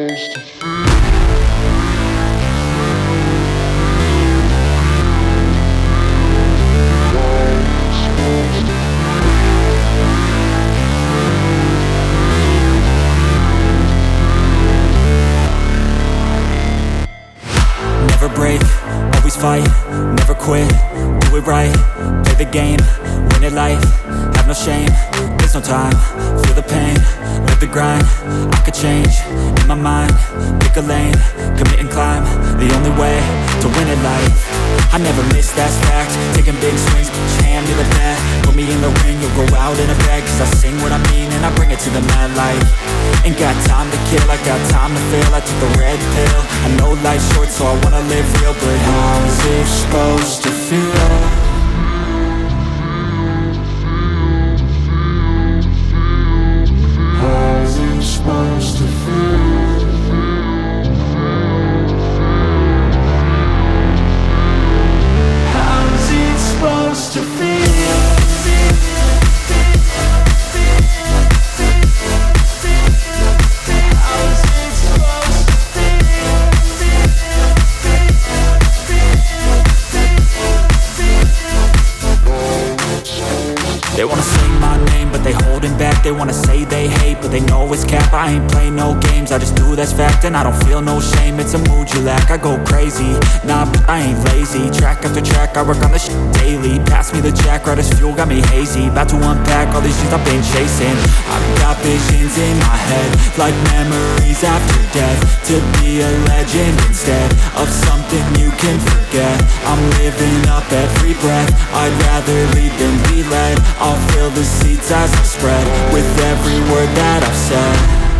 Never break, always fight, never quit, do it right, play the game, win it life, have no shame, there's no time, feel the pain, live the grind, I could change, in my mind, pick a lane, commit and climb, the only way to win it life. I never miss, that's fact, taking big swings, put your hand to the bat, put me in the ring, you'll go out in a bag, cause I sing what I mean and I bring it to the mad light. Ain't got time to kill, I got time to feel, I took the red pill, I know life's short so I wanna live real, but how's it supposed to feel? How's it supposed to feel? How's it supposed to feel? They wanna say my name, but they holding back. They wanna say they hate, but they know it's cap. I ain't play no games, I just do that's fact. And I don't feel no shame, it's a mood you lack. I go crazy, nah, but I ain't lazy. Track after track, I work on this shit daily. Pass me the jack, right as fuel, got me hazy. About to unpack all these things I've been chasing. I've got visions in my head, like memories after death. To be a legend instead of something you can forget. I'm living up every breath, I'd rather lead than be led. I'll fill the seats as I spread with every word that I've said.